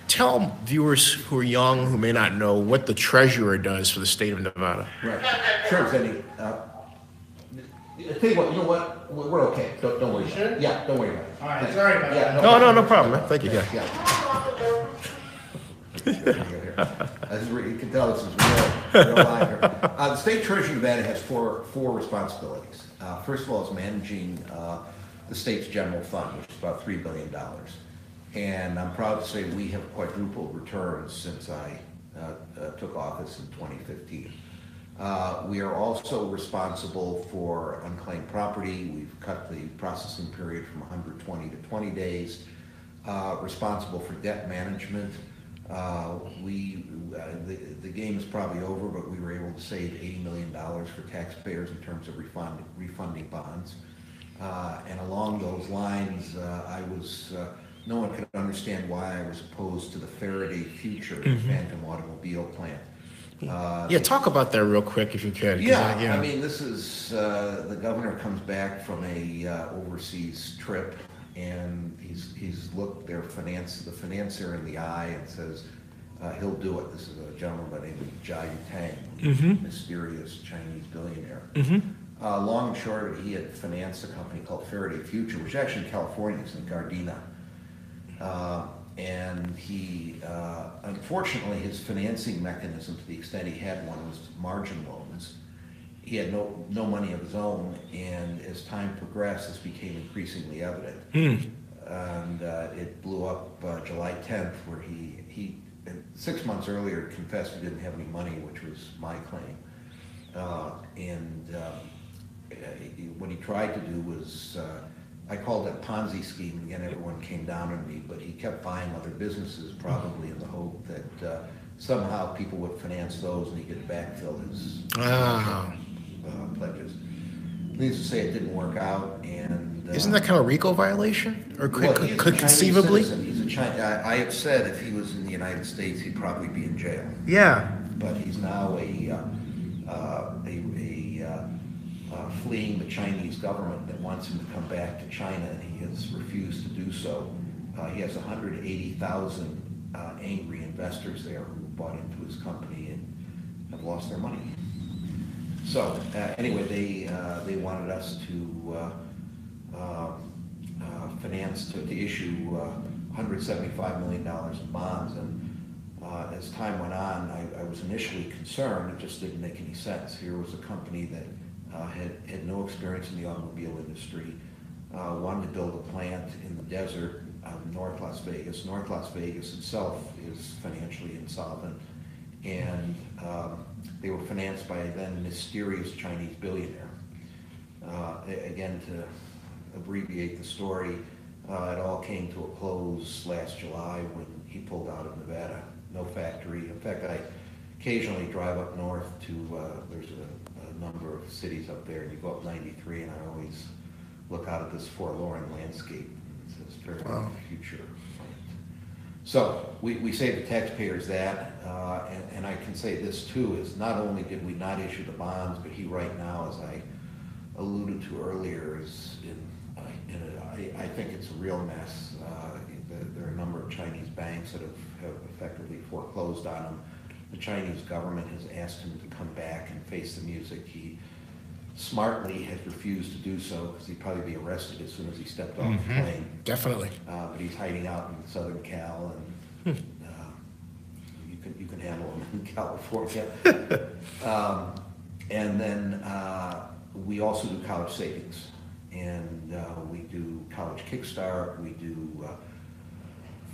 Tell viewers who are young, who may not know, what the treasurer does for the state of Nevada. Right. Sure, Cindy. I tell you what, you know what? We're okay. Don't worry about it. Yeah, don't worry about it. All right, sorry about that. No problem, man. Thank you, guys. Yeah. You can tell this is real live here. The state treasurer of Nevada has four responsibilities. First of all, is managing the state's general fund, which is about $3 billion. And I'm proud to say we have quadrupled returns since I took office in 2015. We are also responsible for unclaimed property. We've cut the processing period from 120 to 20 days. Responsible for debt management. The game is probably over, but we were able to save $80 million for taxpayers in terms of refunding bonds. And along those lines, no one could understand why I was opposed to the Faraday Future Phantom Automobile plant. Talk about that real quick if you could. I mean, this is, the governor comes back from a overseas trip, and he's looked the financier in the eye and says he'll do it. This is a gentleman by the name of Jia Tang, mysterious Chinese billionaire. Long and short of it, he had financed a company called Faraday Future, which actually in California is in Gardena. And he, unfortunately, his financing mechanism, to the extent he had one, was margin loans. He had no money of his own, and as time progressed, this became increasingly evident. And it blew up July 10th, where he 6 months earlier confessed he didn't have any money, which was my claim. What he tried to do was, I called it a Ponzi scheme. Again, everyone came down on me, but he kept buying other businesses, probably in the hope that somehow people would finance those and he could backfill his pledges. Needless to say, it didn't work out. And isn't that kind of a RICO violation, or could conceivably? He's a Chinese. I have said if he was in the United States, he'd probably be in jail. Yeah. But he's now fleeing the Chinese government that wants him to come back to China, and he has refused to do so. He has 180,000 angry investors there who bought into his company and have lost their money. So anyway, they wanted us to issue $175 million in bonds, and as time went on, I was initially concerned. It just didn't make any sense. Here was a company that had no experience in the automobile industry, wanted to build a plant in the desert out in North Las Vegas. North Las Vegas itself is financially insolvent, and they were financed by a then mysterious Chinese billionaire. Again, to abbreviate the story, it all came to a close last July when he pulled out of Nevada. No factory. In fact, I occasionally drive up north to, there's a number of cities up there, and you go up 93, and I always look out at this forlorn landscape. It's very future. So we save the taxpayers that, and I can say this too, is not only did we not issue the bonds, but he right now, as I alluded to earlier, is I think it's a real mess. There are a number of Chinese banks that have effectively foreclosed on him. The Chinese government has asked him to come back and face the music. He smartly has refused to do so because he'd probably be arrested as soon as he stepped off the plane. Definitely. But he's hiding out in Southern Cal, and you can handle him in California. And then we also do college savings, and we do college kickstart. We do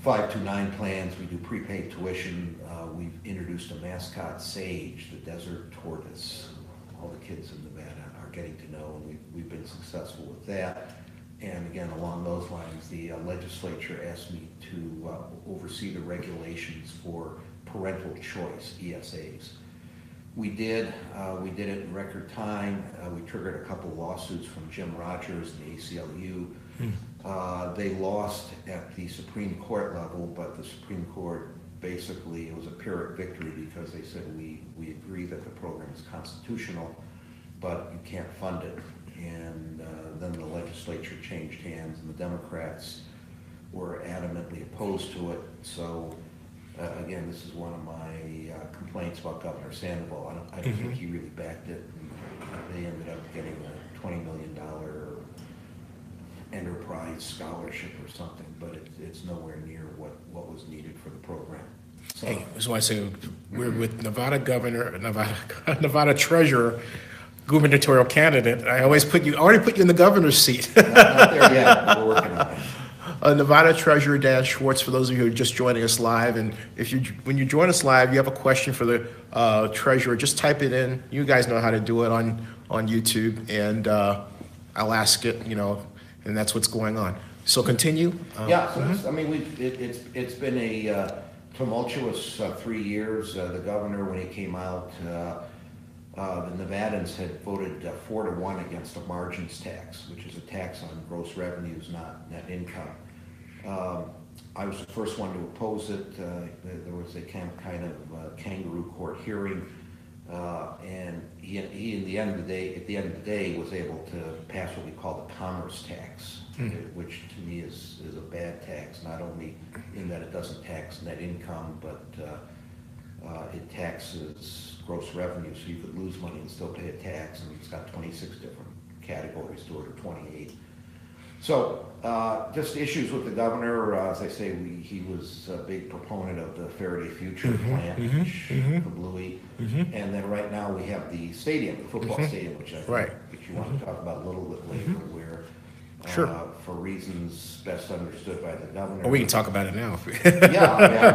529 plans. We do prepaid tuition. We've introduced a mascot, Sage, the desert tortoise. All the kids in Nevada are getting to know, and we've been successful with that. And again, along those lines, the legislature asked me to oversee the regulations for parental choice, ESAs. We did it in record time. We triggered a couple lawsuits from Jim Rogers and the ACLU. They lost at the Supreme Court level, but the Supreme Court basically, it was a Pyrrhic victory because they said we agree that the program is constitutional, but you can't fund it. And then the legislature changed hands, and the Democrats were adamantly opposed to it. So, again, this is one of my complaints about Governor Sandoval. I don't think he really backed it. They ended up getting a $20 million enterprise scholarship or something, but it's nowhere near what was needed for the program. So, Hey, that's why I say we're with Nevada governor, Nevada treasurer, gubernatorial candidate. I already put you in the governor's seat. not there yet, but we're working on it. Nevada Treasurer Dan Schwartz, for those of you who are just joining us live, and when you join us live, you have a question for the treasurer, just type it in. You guys know how to do it on YouTube, and I'll ask it, and that's what's going on. So continue. Yeah, so it's been a tumultuous 3 years. The governor, when he came out, the Nevadans had voted 4-1 against a margins tax, which is a tax on gross revenues, not net income. I was the first one to oppose it. There was a kind of kangaroo court hearing, and he at the end of the day was able to pass what we call the commerce tax, which to me is a bad tax, not only in that it doesn't tax net income, but it taxes gross revenue, so you could lose money and still pay a tax, and it's got 26 different categories to it, or 28. So, just issues with the governor. As I say, he was a big proponent of the Faraday Future plant, which kablooey. And then right now we have the stadium, the football stadium, which I think which you want to talk about a little bit later, where for reasons best understood by the governor. Or we can talk about it now. Yeah.